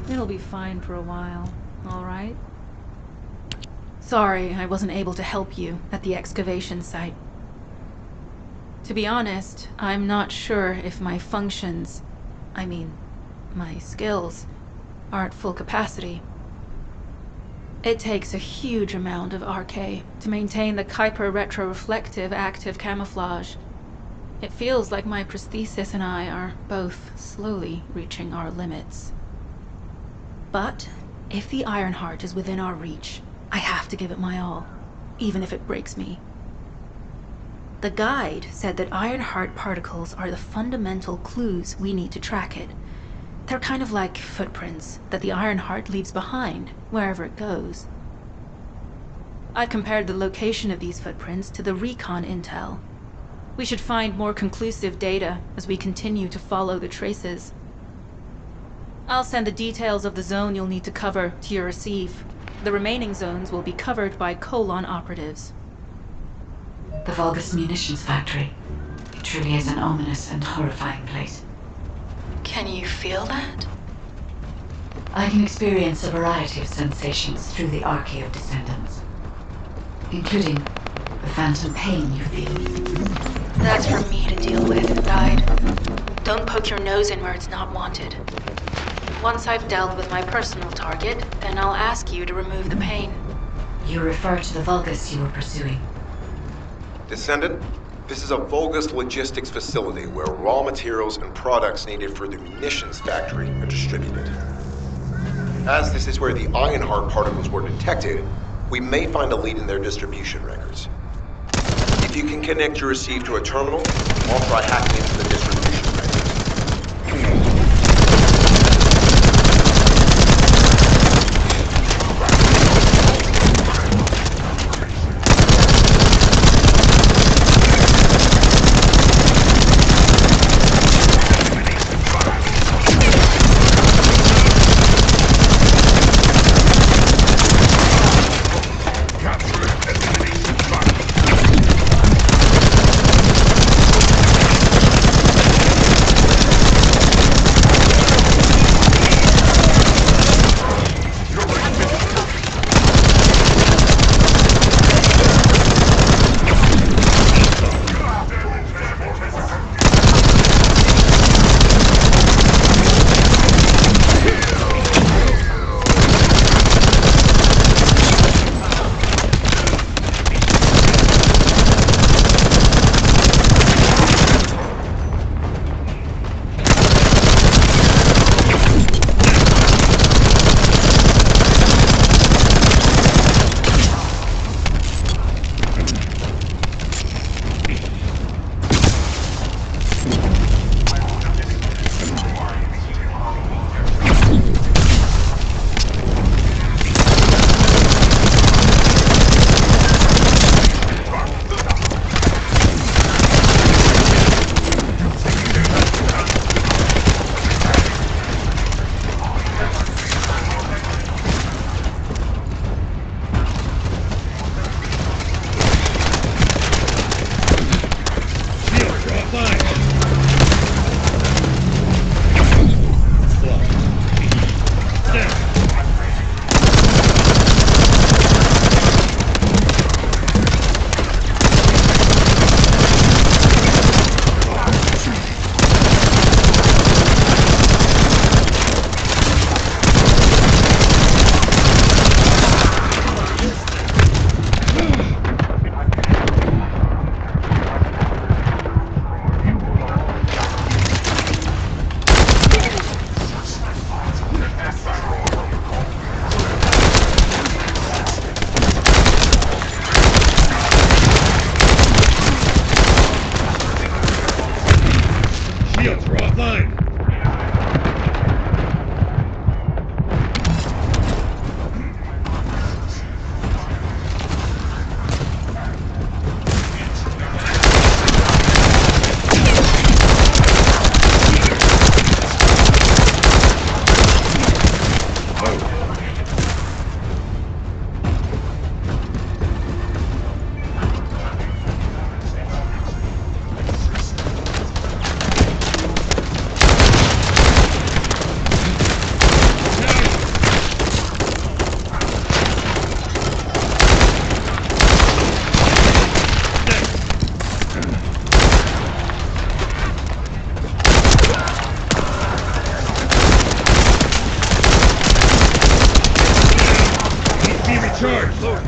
It'll be fine for a while, all right? Sorry I wasn't able to help you at the excavation site. To be honest, I'm not sure if my functions, my skills, are at full capacity. It takes a huge amount of RK to maintain the Kuiper retroreflective active camouflage. It feels like my prosthesis and I are both slowly reaching our limits. But if the Ironheart is within our reach, I have to give it my all, even if it breaks me. The guide said that Ironheart particles are the fundamental clues we need to track it. They're kind of like footprints that the Ironheart leaves behind, wherever it goes. I compared the location of these footprints to the recon intel. We should find more conclusive data as we continue to follow the traces. I'll send the details of the zone you'll need to cover to your receive. The remaining zones will be covered by Colon operatives. The Vulgus munitions factory. It truly is an ominous and horrifying place. Can you feel that? I can experience a variety of sensations through the archy of Descendants, including the phantom pain you feel. That's for me to deal with, Guide. Don't poke your nose in where it's not wanted. Once I've dealt with my personal target, then I'll ask you to remove the pain. You refer to the Vulgus you were pursuing. Descendant, this is a Vulgus logistics facility where raw materials and products needed for the munitions factory are distributed. As this is where the Ironheart particles were detected, we may find a lead in their distribution records. If you can connect your receive to a terminal, I'll try hacking into the distribution records. charge! Lord.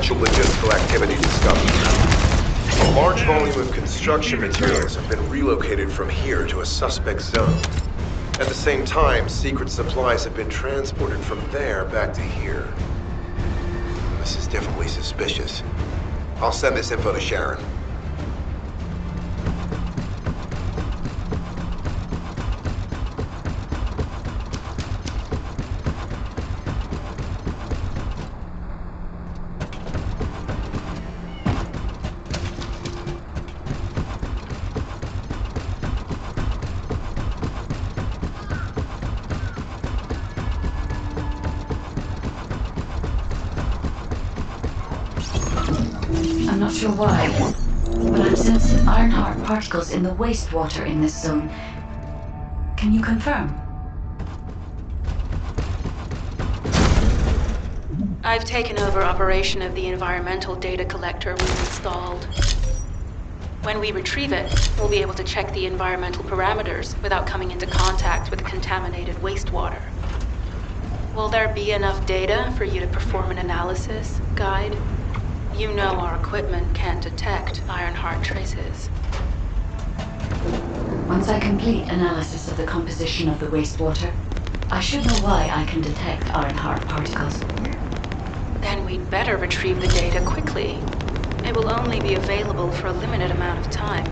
Logistical activity discovered. A large volume of construction materials have been relocated from here to a suspect zone. At the same time, secret supplies have been transported from there back to here. This is definitely suspicious. I'll send this info to Sharon. I'm not sure why, but I'm sensing Ironheart particles in the wastewater in this zone. Can you confirm? I've taken over operation of the environmental data collector we've installed. When we retrieve it, we'll be able to check the environmental parameters without coming into contact with contaminated wastewater. Will there be enough data for you to perform an analysis, Guide? You know our equipment can't detect Ironheart traces. Once I complete analysis of the composition of the wastewater, I should know why I can detect Ironheart particles. Then we'd better retrieve the data quickly. It will only be available for a limited amount of time.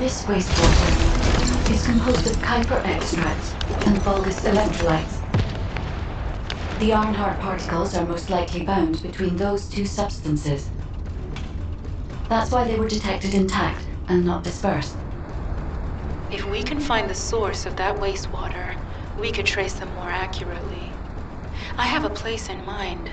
This wastewater is composed of Kuiper extracts and Vulgus electrolytes. The iron-hard particles are most likely bound between those two substances. That's why they were detected intact and not dispersed. If we can find the source of that wastewater, we could trace them more accurately. I have a place in mind.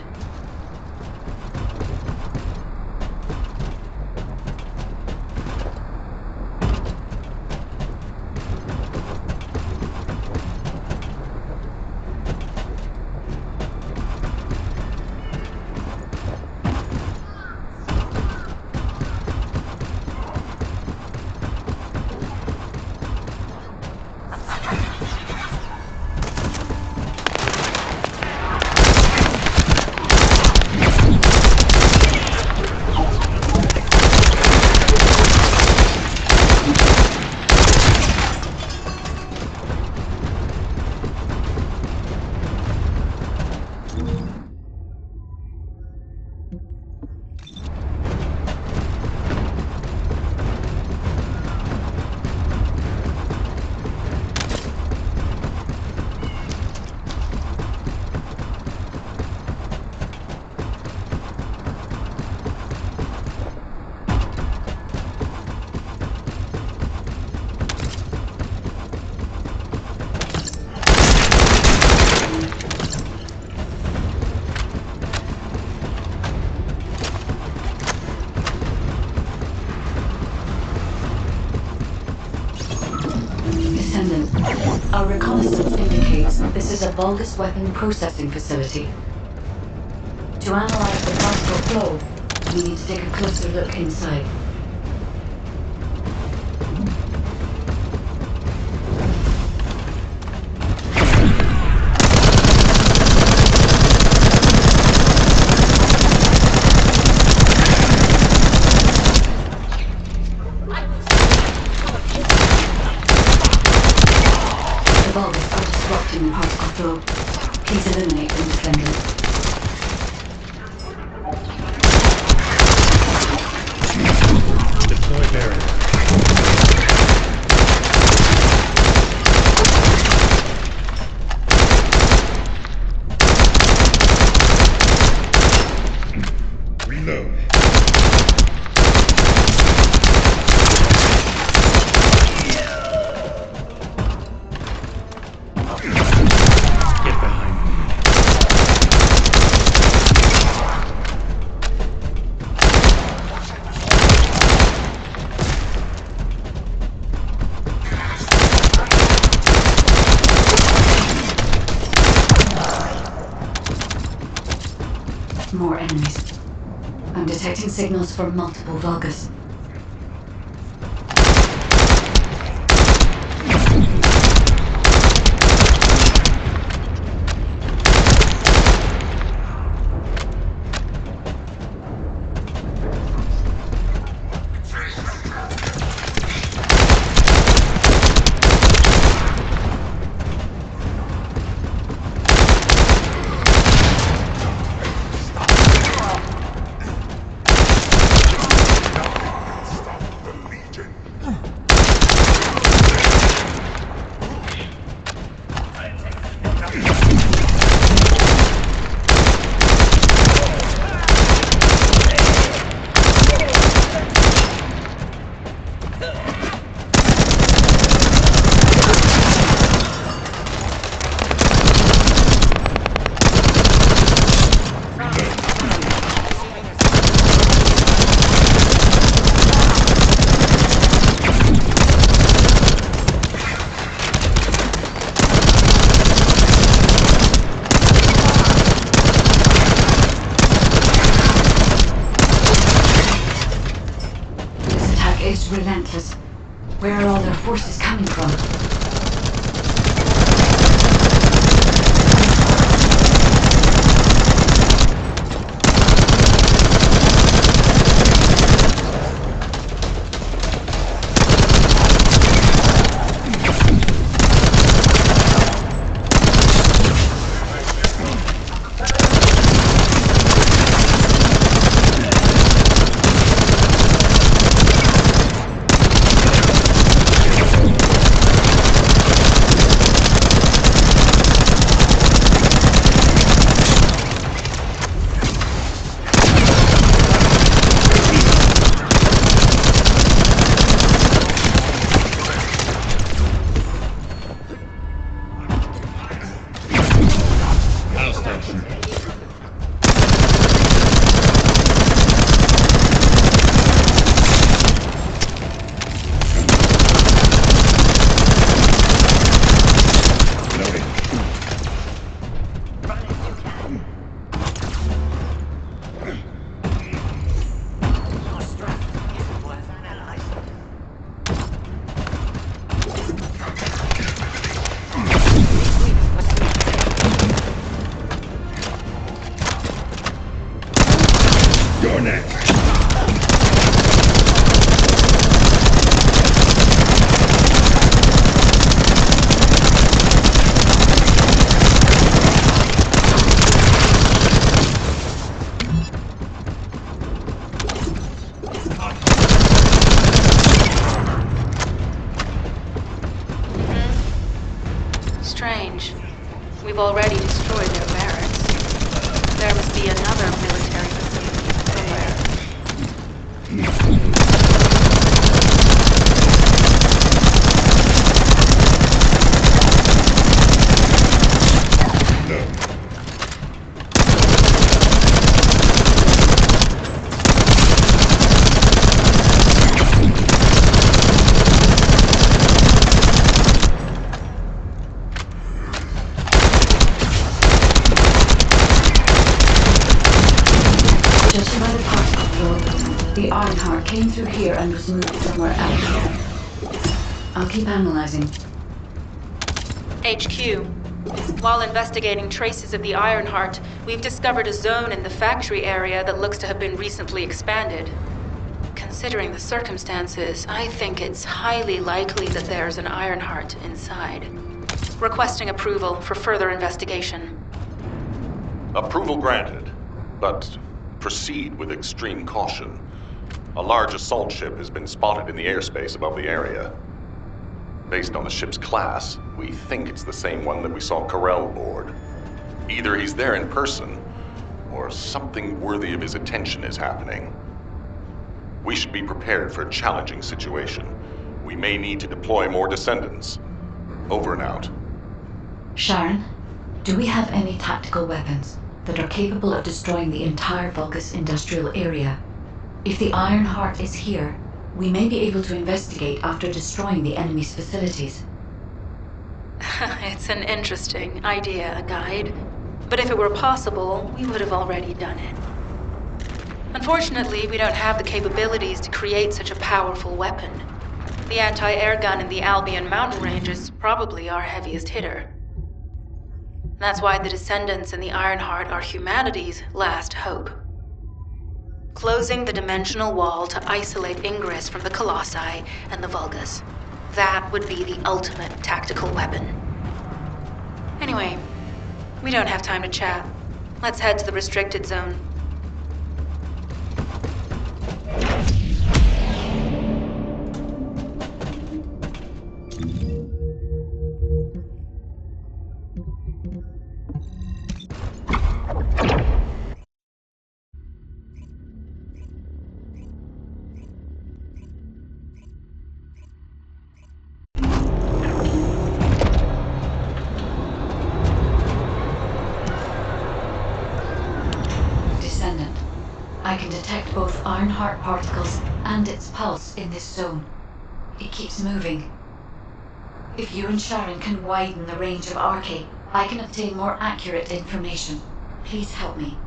Descendant, our reconnaissance indicates this is a Vulgus weapon processing facility. To analyze the particle flow, we need to take a closer look inside. The Vulgus are disrupting the particle flow. Please eliminate them, Descendant. Deploy barrier. Reload. Get behind me. More enemies. I'm detecting signals from multiple Vulgus. Is relentless. Where are all their forces coming from? station. Loading. You're next. Strange. We've already destroyed their barracks. There must be another military facility somewhere. No. Judging by the particle flow, the Ironheart came through here and was moved somewhere else. I'll keep analyzing. HQ. While investigating traces of the Ironheart, we've discovered a zone in the factory area that looks to have been recently expanded. Considering the circumstances, I think it's highly likely that there's an Ironheart inside. Requesting approval for further investigation. Approval granted, but proceed with extreme caution. A large assault ship has been spotted in the airspace above the area. Based on the ship's class, we think it's the same one that we saw Carell board. Either he's there in person, or something worthy of his attention is happening. We should be prepared for a challenging situation. We may need to deploy more Descendants. Over and out. Sharon, do we have any tactical weapons that are capable of destroying the entire Vulgus industrial area? If the Ironheart is here, we may be able to investigate after destroying the enemy's facilities. It's an interesting idea, Guide. But if it were possible, we would have already done it. Unfortunately, we don't have the capabilities to create such a powerful weapon. The anti-air gun in the Albion mountain range is probably our heaviest hitter. That's why the Descendants and the Ironheart are humanity's last hope. Closing the dimensional wall to isolate Ingress from the Colossi and the Vulgus. That would be the ultimate tactical weapon. Anyway, we don't have time to chat. Let's head to the restricted zone. Descendant, I can detect both Ironheart particles and its pulse in this zone. It keeps moving. If you and Sharon can widen the range of Arche, I can obtain more accurate information. Please help me.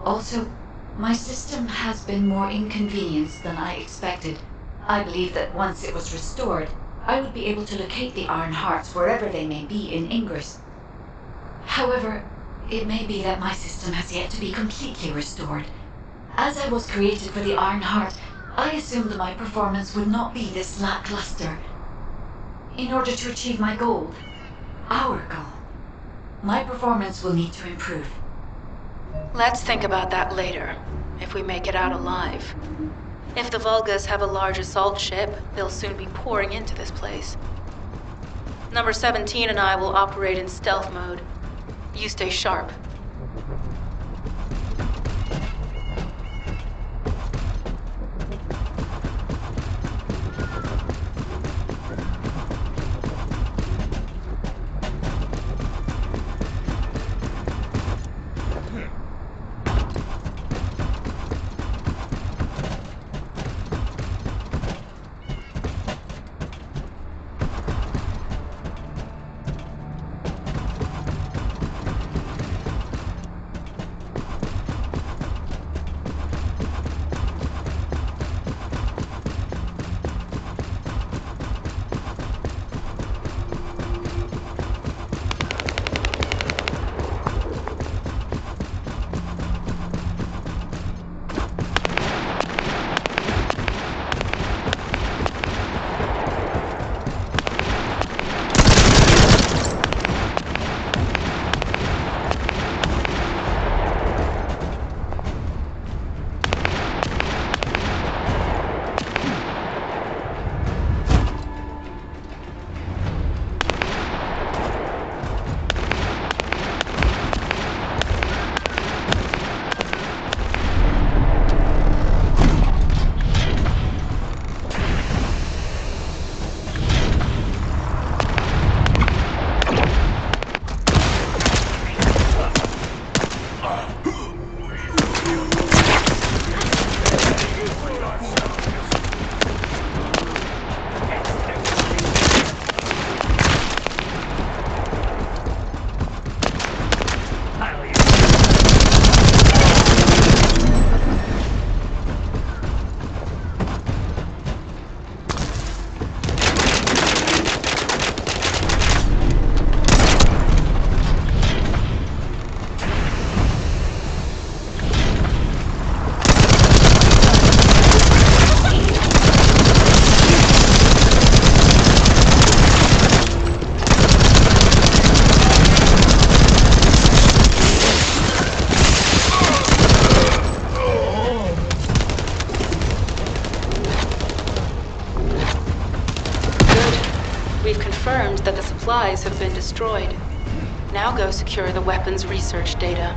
Also, my system has been more inconvenienced than I expected. I believe that once it was restored, I would be able to locate the Ironhearts wherever they may be in Ingress. However, it may be that my system has yet to be completely restored. As I was created for the Ironheart, I assumed my performance would not be this lackluster. In order to achieve my goal, our goal, my performance will need to improve. Let's think about that later, if we make it out alive. If the Vulgus have a large assault ship, they'll soon be pouring into this place. Number 17 and I will operate in stealth mode. You stay sharp. pods have been destroyed. Now go secure the weapons research data.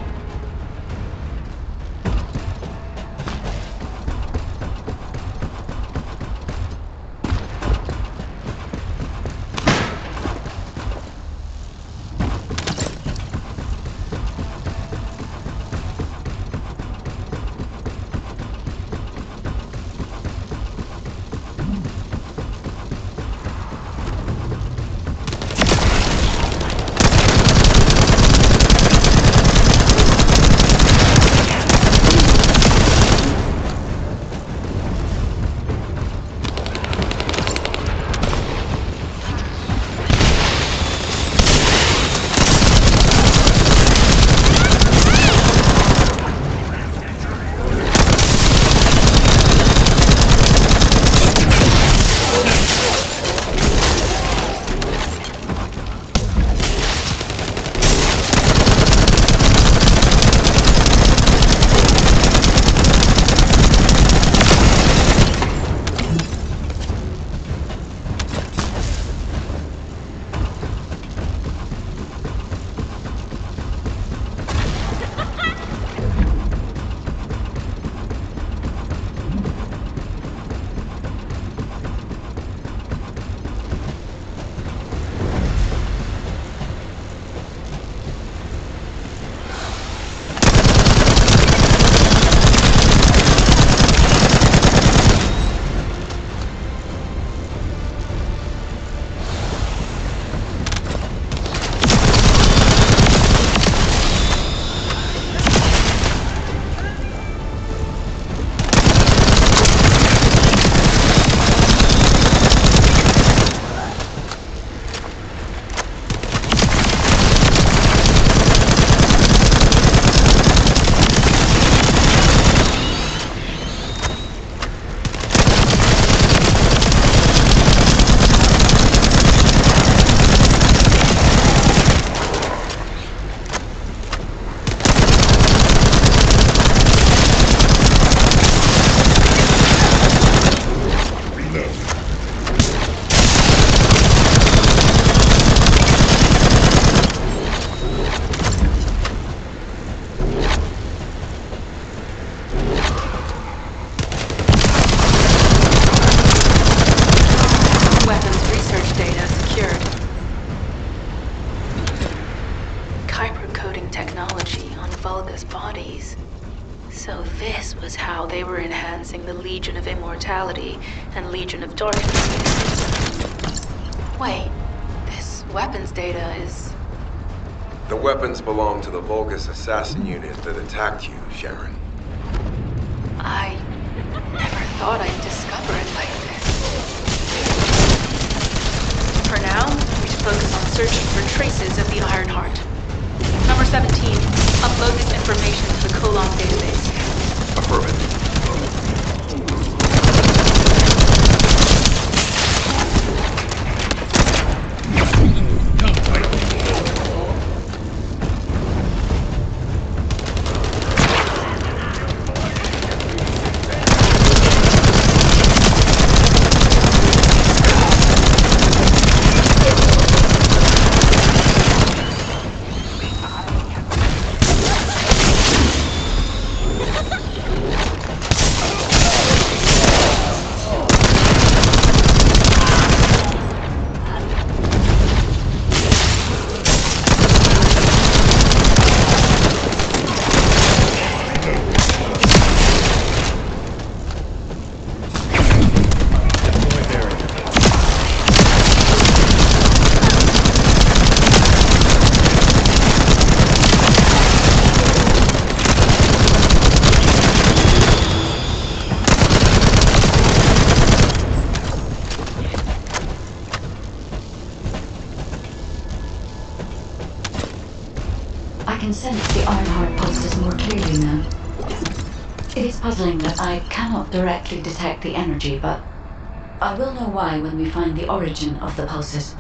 So this was how they were enhancing the Legion of Immortality and Legion of Darkness. Wait, this weapons data is... The weapons belong to the Vulgus assassin unit that attacked you, Sharon. I never thought I'd discover it like this. For now, we should focus on searching for traces of the Ironheart. Number 17, upload this information to the Colon database. Affirmative. I can sense the Ironheart pulses more clearly now. It is puzzling that I cannot directly detect the energy, but I will know why when we find the origin of the pulses.